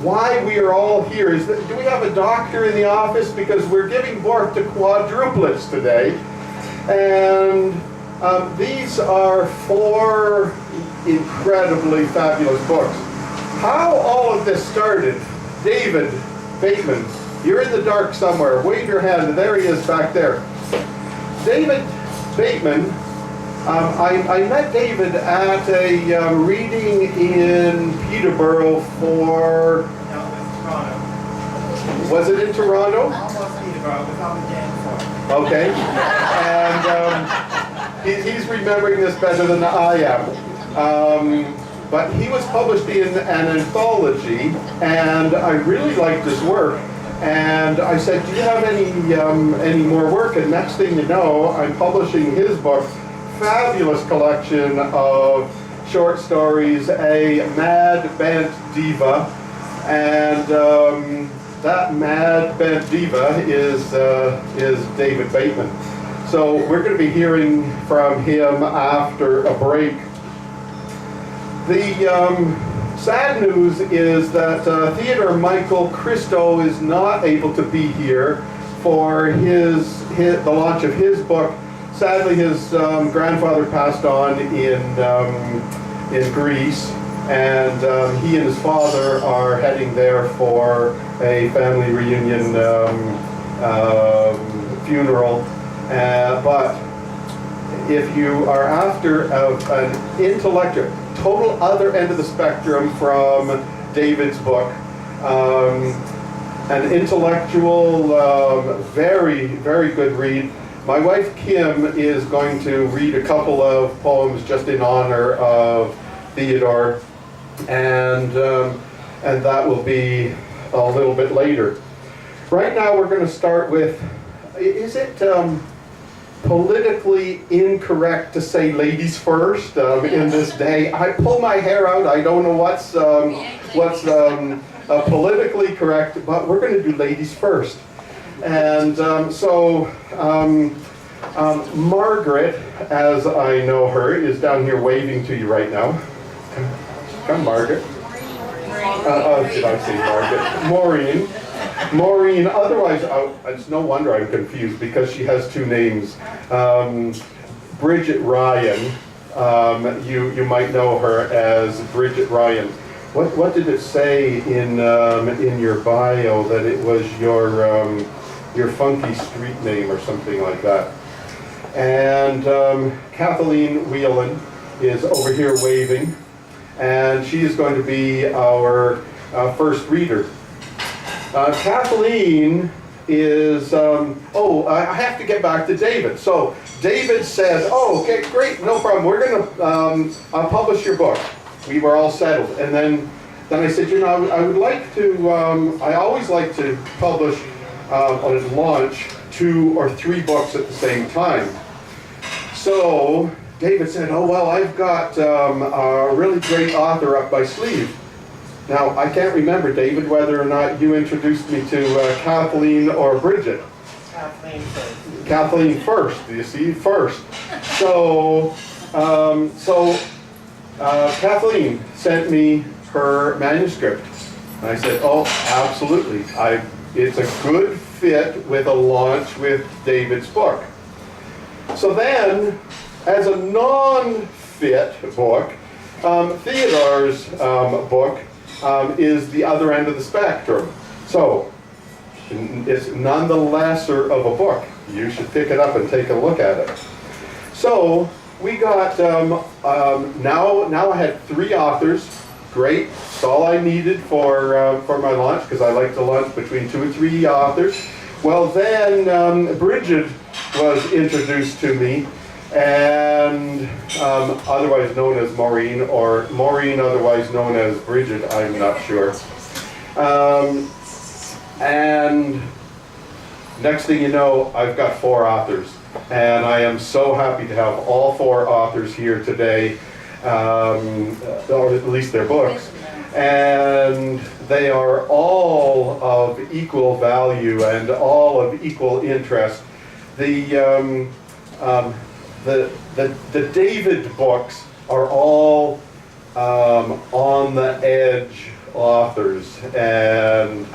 Why we are all here is that, do we have a doctor in the office? Because we're giving birth to quadruplets today. And these are 4 incredibly fabulous books. How all of this started, David Bateman, you're in the dark somewhere. Wave your hand. There he is back there. David Bateman, I met David at a reading in Peterborough for... No, it was Toronto. Was it in Toronto? Almost Peterborough. It was on the day before. Okay. And he's remembering this better than I am. But he was published in an anthology, and I really liked his work. And I said, do you have any more work? And next thing you know, I'm publishing his book, fabulous collection of short stories, A Mad Bent Diva. And that Mad Bent Diva is David Bateman. So we're going to be hearing from him after a break. The sad news is that Theodore Michael Christo is not able to be here for the launch of his book. Sadly, his grandfather passed on in Greece, and he and his father are heading there for a family reunion funeral. But if you are after an intellectual, total other end of the spectrum from David's book, an intellectual, very, very good read. My wife Kim is going to read a couple of poems just in honor of Theodore, and that will be a little bit later. Right now we're going to start with, is it politically incorrect to say ladies first in this day? I pull my hair out. I don't know what's politically correct, but we're going to do ladies first. And Margaret, as I know her, is down here waving to you right now. Come, Margaret. Did I say Margaret? Maureen, otherwise, it's no wonder I'm confused because she has 2 names. Bridget Ryan, you might know her as Bridget Ryan. What did it say in your bio that it was your funky street name or something like that? And Kathleen Whalen is over here waving, and she is going to be our first reader. Kathleen is, I have to get back to David. So David says, oh, okay, great, no problem. We're going to publish your book. We were all settled. And then I said, I would like to, I always like to publish on launch 2 or 3 books at the same time. So David said, oh, well, I've got a really great author up my sleeve. Now, I can't remember, David, whether or not you introduced me to Kathleen or Bridget. Kathleen first. Kathleen first, you see, first. So Kathleen sent me her manuscript. And I said, oh, absolutely. It's a good fit with a launch with David's book. So then, as a non-fit book, Theodore's book is the other end of the spectrum. So, it's none the lesser of a book. You should pick it up and take a look at it. So, we got, now I had 3 authors. Great, that's all I needed for my launch, because I like to launch between 2 and 3 authors. Well then, Bridget was introduced to me, and otherwise known as Maureen, or Maureen otherwise known as Bridget, I'm not sure. And next thing you know, I've got 4 authors, and I am so happy to have all 4 authors here today, or at least their books, and they are all of equal value and all of equal interest. The David books are all on the edge authors, and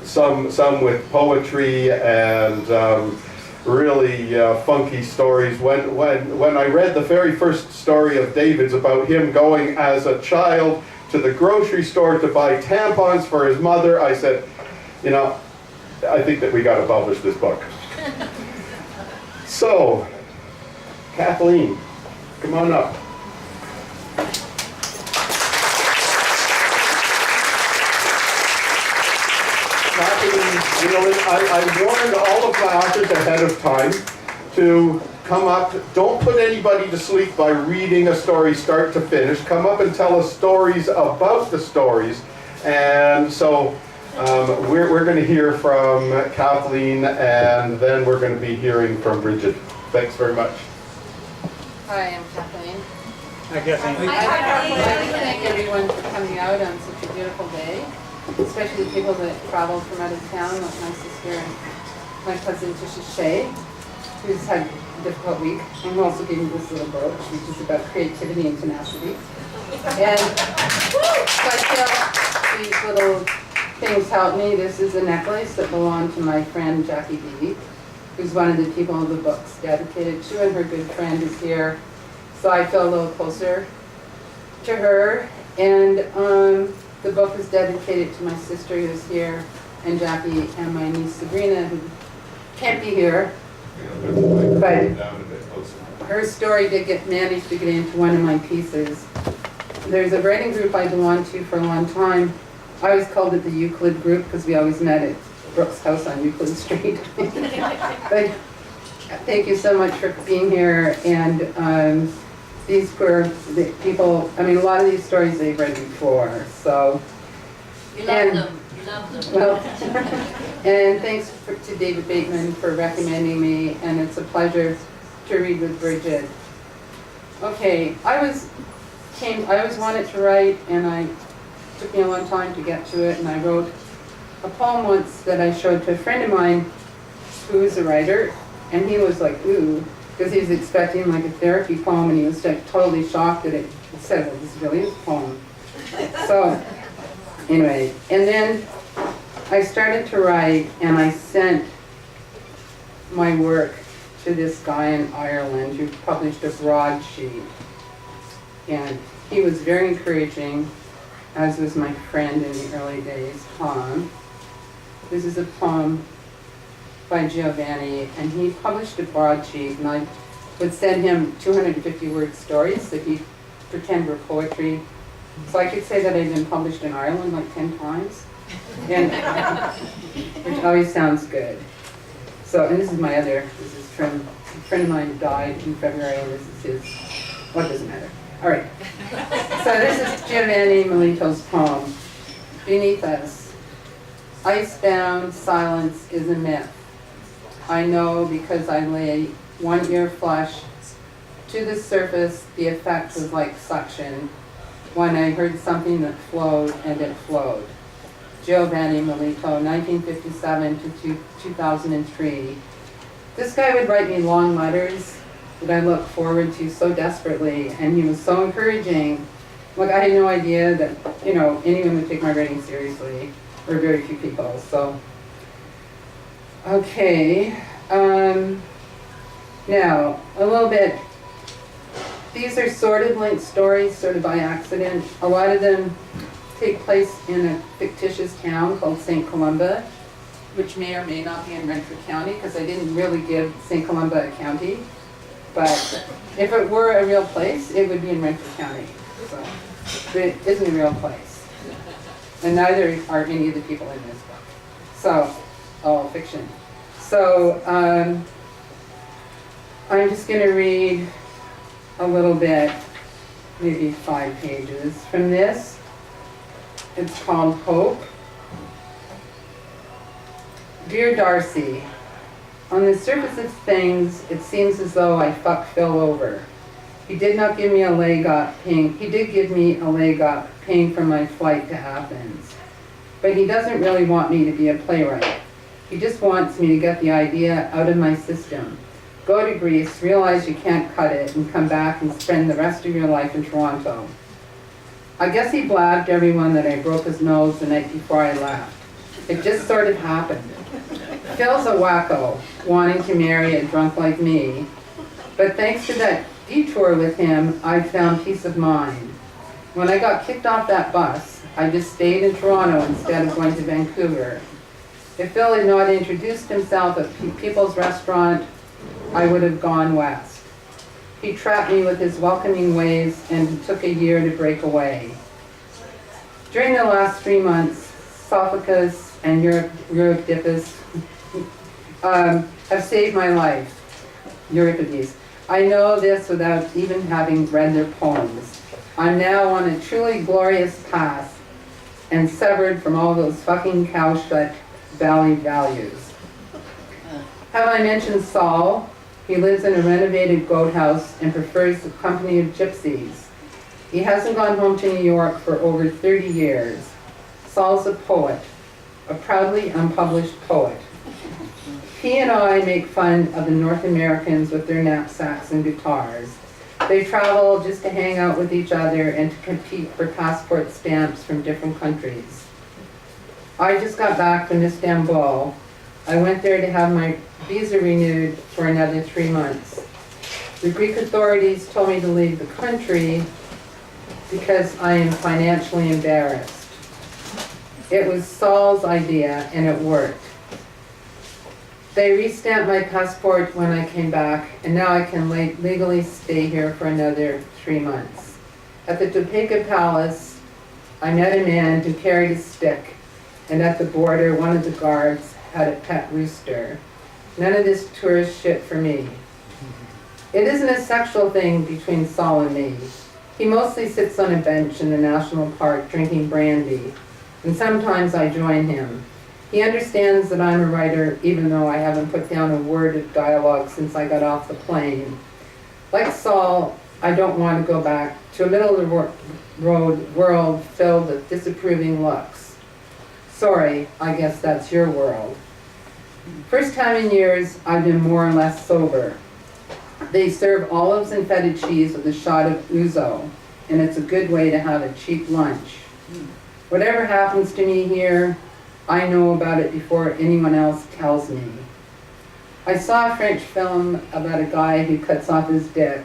some with poetry and really funky stories. When I read the very first story of David's about him going as a child to the grocery store to buy tampons for his mother, I said, you know, I think that we got to publish this book. So, Kathleen, come on up. I warned all of my authors ahead of time to come up. Don't put anybody to sleep by reading a story start to finish. Come up and tell us stories about the stories. And so we're going to hear from Kathleen, and then we're going to be hearing from Bridget. Thanks very much. Hi, I'm Kathleen. I guess I'd like to thank everyone for coming out on such a beautiful day, especially the people that traveled from out of town, like my sister and my cousin Tisha Shea, who's had a difficult week, and who also gave me this little brooch, which is about creativity and tenacity. And so I feel these little things help me. This is a necklace that belonged to my friend Jackie B, who's one of the people the book's dedicated to, and her good friend is here. So I feel a little closer to her. And the book is dedicated to my sister who's here, and Jackie, and my niece Sabrina, who can't be here. But her story did manage to get into one of my pieces. There's a writing group I belonged to for a long time. I always called it the Euclid group because we always met at Brook's house on Euclid Street. But thank you so much for being here. And these were the people, I mean, a lot of these stories they've read before, so. You love them. You love them. Well, and thanks to David Bateman for recommending me, and it's a pleasure to read with Bridget. Okay, I always wanted to write, and it took me a long time to get to it, and I wrote a poem once that I showed to a friend of mine who is a writer, and he was like, ooh, because he was expecting like a therapy poem, and he was like totally shocked that it said, well, this really is a poem. So anyway, and then I started to write, and I sent my work to this guy in Ireland who published a broadsheet, and he was very encouraging, as was my friend in the early days, Tom. This is a poem by Giovanni, and he published a broadsheet, and I would send him 250-word stories that he'd pretend were poetry. So I could say that I'd been published in Ireland like 10 times, and which always sounds good. So, and this is from a friend of mine died in February, and this is his, well, it doesn't matter. All right. So this is Giovanni Melito's poem, Beneath Us. Icebound silence is a myth. I know because I lay one ear flush to the surface, the effect was like suction. When I heard something that flowed, and it flowed. Giovanni Melito, 1957 to 2003. This guy would write me long letters that I looked forward to so desperately, and he was so encouraging. Like, I had no idea that, you know, anyone would take my writing seriously, or very few people, so. Okay, now, a little bit. These are sort of linked stories, sort of by accident. A lot of them take place in a fictitious town called St. Columba, which may or may not be in Renfrew County, because I didn't really give St. Columba a county. But if it were a real place, it would be in Renfrew County. So, but it isn't a real place. And neither are any of the people in this book. So, all fiction. So, I'm just going to read a little bit, maybe 5 pages from this. It's called Hope. Dear Darcy, on the surface of things, it seems as though I fucked Phil over. He did not give me a leg up paying, he did give me a leg up paying for my flight to Athens. But he doesn't really want me to be a playwright. He just wants me to get the idea out of my system. go to Greece, realize you can't cut it, and come back and spend the rest of your life in Toronto. I guess he blabbed everyone that I broke his nose the night before I left. It just sort of happened. Phil's a wacko, wanting to marry a drunk like me, but thanks to that detour with him, I found peace of mind. When I got kicked off that bus, I just stayed in Toronto instead of going to Vancouver. If Phil had not introduced himself at People's Restaurant, I would have gone west. He trapped me with his welcoming ways, and it took a year to break away. During the last 3 months, Sophocles and Euripides have saved my life. Euripides. I know this without even having read their poems. I'm now on a truly glorious path and severed from all those fucking cowshut valley values. Have I mentioned Saul? He lives in a renovated goat house and prefers the company of gypsies. He hasn't gone home to New York for over 30 years. Saul's a poet, a proudly unpublished poet. He and I make fun of the North Americans with their knapsacks and guitars. They travel just to hang out with each other and to compete for passport stamps from different countries. I just got back from Istanbul. I went there to have my visa renewed for another 3 months. The Greek authorities told me to leave the country because I am financially embarrassed. It was Saul's idea and it worked. They re-stamped my passport when I came back, and now I can legally stay here for another 3 months. At the Topeka Palace, I met a man who carried a stick, and at the border, one of the guards had a pet rooster. None of this tourist shit for me. It isn't a sexual thing between Saul and me. He mostly sits on a bench in the national park drinking brandy, and sometimes I join him. He understands that I'm a writer, even though I haven't put down a word of dialogue since I got off the plane. Like Saul, I don't want to go back to a middle-of-the-road world filled with disapproving looks. Sorry, I guess that's your world. First time in years, I've been more or less sober. They serve olives and feta cheese with a shot of ouzo, and it's a good way to have a cheap lunch. Whatever happens to me here, I know about it before anyone else tells me. I saw a French film about a guy who cuts off his dick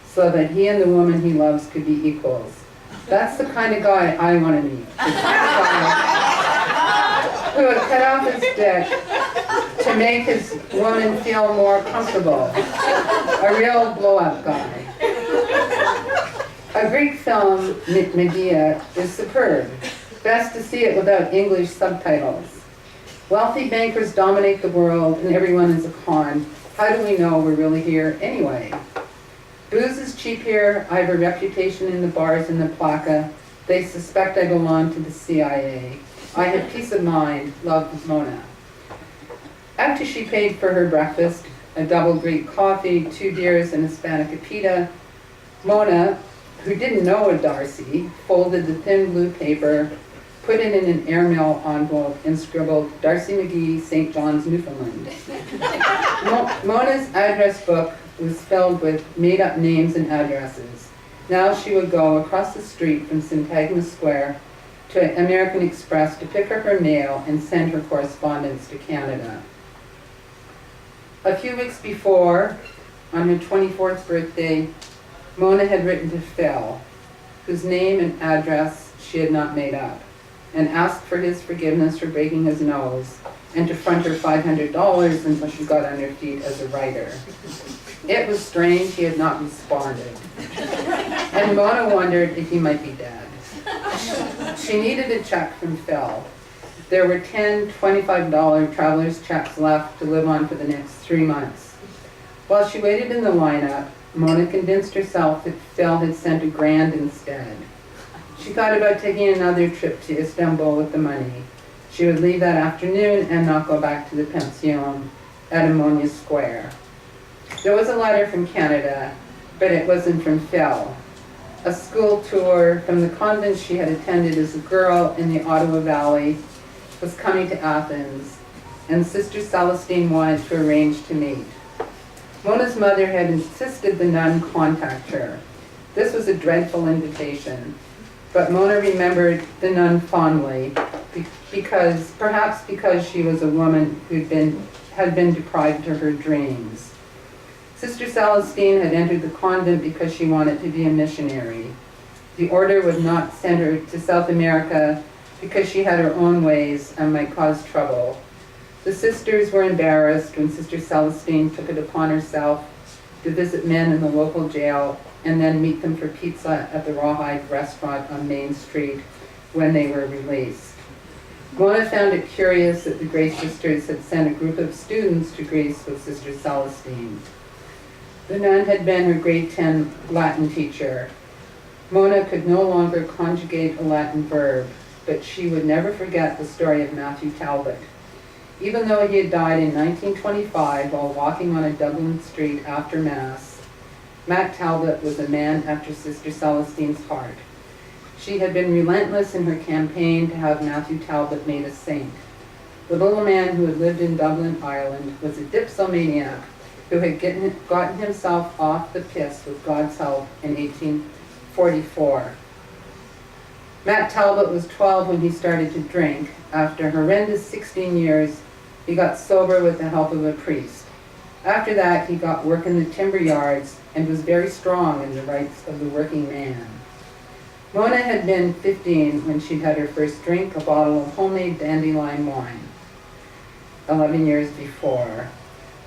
so that he and the woman he loves could be equals. That's the kind of guy I want to meet. The kind of guy who would cut off his dick to make his woman feel more comfortable. A real blow-up guy. A Greek film, Medea, is superb. Best to see it without English subtitles. Wealthy bankers dominate the world and everyone is a con. How do we know we're really here anyway? Booze is cheap here. I have a reputation in the bars in the Plaka. They suspect I belong to the CIA. I have peace of mind. Love, Mona. After she paid for her breakfast, a double Greek coffee, 2 beers, and a Spanakopita, Mona, who didn't know a Darcy, folded the thin blue paper, put it in an airmail envelope, and scribbled, Darcy McGee, St. John's, Newfoundland. Mona's address book was filled with made-up names and addresses. Now she would go across the street from Syntagma Square to American Express to pick up her mail and send her correspondence to Canada. A few weeks before, on her 24th birthday, Mona had written to Phil, whose name and address she had not made up, and asked for his forgiveness for breaking his nose, and to front her $500 until she got on her feet as a writer. It was strange he had not responded, and Mona wondered if he might be dead. She needed a check from Phil. There were 10 $25 traveler's checks left to live on for the next 3 months. While she waited in the lineup, Mona convinced herself that Phil had sent $1,000 instead. She thought about taking another trip to Istanbul with the money. She would leave that afternoon and not go back to the pension at Ammonia Square. There was a letter from Canada, but it wasn't from Phil. A school tour from the convent she had attended as a girl in the Ottawa Valley was coming to Athens, and Sister Celestine wanted to arrange to meet. Mona's mother had insisted the nun contact her. This was a dreadful invitation, but Mona remembered the nun fondly, perhaps because she was a woman had been deprived of her dreams. Sister Celestine had entered the convent because she wanted to be a missionary. The order would not send her to South America because she had her own ways and might cause trouble. The sisters were embarrassed when Sister Celestine took it upon herself to visit men in the local jail and then meet them for pizza at the Rawhide restaurant on Main Street when they were released. Mona found it curious that the Grace Sisters had sent a group of students to Greece with Sister Celestine. The nun had been her grade 10 Latin teacher. Mona could no longer conjugate a Latin verb, but she would never forget the story of Matthew Talbot. Even though he had died in 1925 while walking on a Dublin street after Mass, Matt Talbot was a man after Sister Celestine's heart. She had been relentless in her campaign to have Matthew Talbot made a saint. The little man who had lived in Dublin, Ireland, was a dipsomaniac who had gotten himself off the piss with God's help in 1844. Matt Talbot was 12 when he started to drink. After a horrendous 16 years, he got sober with the help of a priest. After that, he got work in the timber yards and was very strong in the rights of the working man. Mona had been 15 when she'd had her first drink, a bottle of homemade dandelion wine, 11 years before.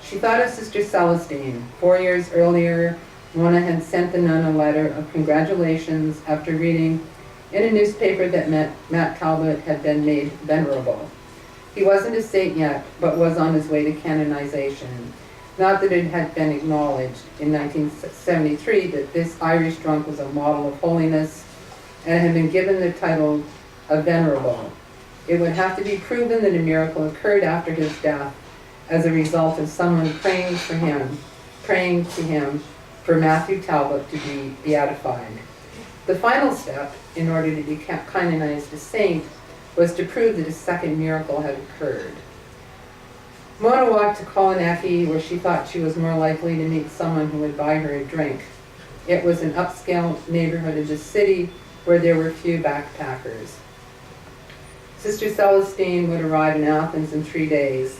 She thought of Sister Celestine. 4 years earlier, Mona had sent the nun a letter of congratulations after reading in a newspaper that Matt Talbot had been made venerable. He wasn't a saint yet, but was on his way to canonization. Not that it had been acknowledged in 1973 that this Irish drunk was a model of holiness and had been given the title of venerable. It would have to be proven that a miracle occurred after his death as a result of someone praying to him for Matthew Talbot to be beatified. The final step, in order to be canonized a saint, was to prove that a second miracle had occurred. Mona walked to Kolonaki, where she thought she was more likely to meet someone who would buy her a drink. It was an upscale neighborhood of the city where there were few backpackers. Sister Celestine would arrive in Athens in 3 days.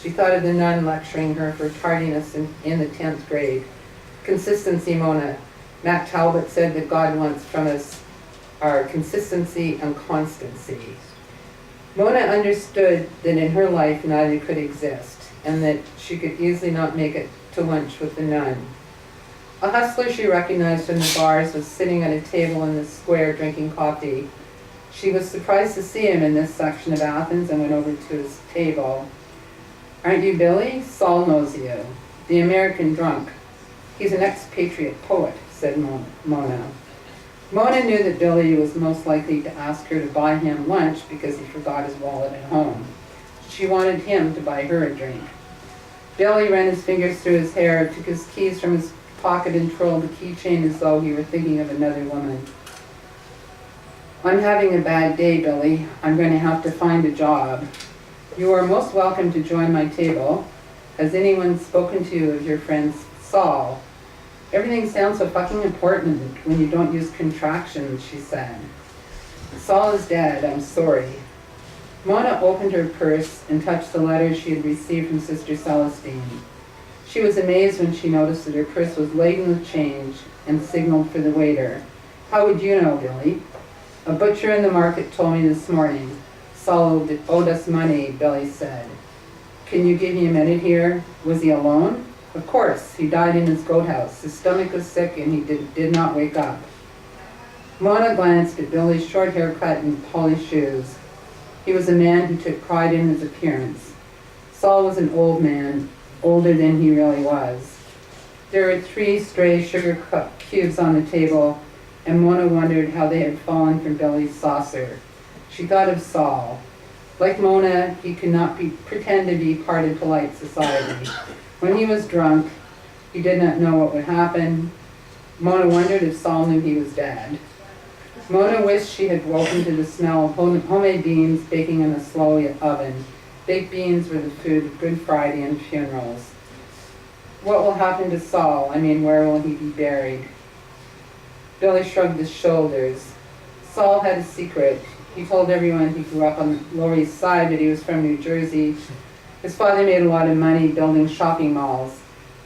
She thought of the nun lecturing her for tardiness in the 10th grade. Consistency, Mona. Matt Talbot said that God wants from us our consistency and constancy. Mona understood that in her life neither could exist, and that she could easily not make it to lunch with the nun. A hustler she recognized from the bars was sitting at a table in the square drinking coffee. She was surprised to see him in this section of Athens and went over to his table. "Aren't you Billy? Saul knows you. The American drunk. He's an expatriate poet," said Mona. Mona knew that Billy was most likely to ask her to buy him lunch because he forgot his wallet at home. She wanted him to buy her a drink. Billy ran his fingers through his hair, took his keys from his pocket and twirled the keychain as though he were thinking of another woman. "I'm having a bad day, Billy. I'm going to have to find a job. You are most welcome to join my table. Has anyone spoken to you of your friend Saul?" "Everything sounds so fucking important when you don't use contractions," she said. "Saul is dead. I'm sorry." Mona opened her purse and touched the letter she had received from Sister Celestine. She was amazed when she noticed that her purse was laden with change and signaled for the waiter. "How would you know, Billy?" "A butcher in the market told me this morning. Saul owed us money," Billy said. "Can you give me a minute here? Was he alone?" "Of course. He died in his goat house. His stomach was sick and he did not wake up." Mona glanced at Billy's short haircut and polished shoes. He was a man who took pride in his appearance. Saul was an old man, older than he really was. There were 3 stray sugar cubes on the table, and Mona wondered how they had fallen from Billy's saucer. She thought of Saul. Like Mona, he could not pretend to be part of polite society. When he was drunk, he did not know what would happen. Mona wondered if Saul knew he was dead. Mona wished she had woken to the smell of homemade beans baking in a slow oven. Baked beans were the food of Good Friday and funerals. what will happen to Saul? I mean, where will he be buried? Billy shrugged his shoulders. Saul had a secret. He told everyone he grew up on the Lower East Side, but he was from New Jersey. His father made a lot of money building shopping malls.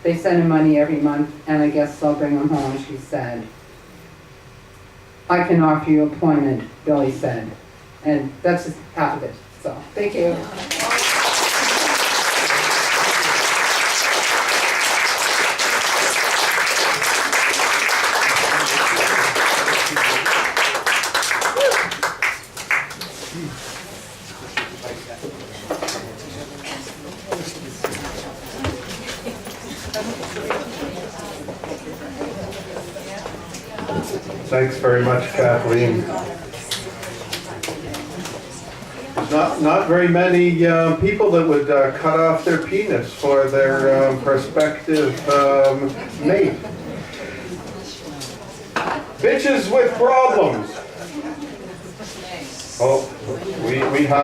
They send him money every month, and I guess I'll bring him home, she said. I can offer you employment, Billy said. And that's just half of it, so thank you. Thanks very much, Kathleen. There's not very many people that would cut off their penis for their prospective mate. Bitches with problems. Oh, we have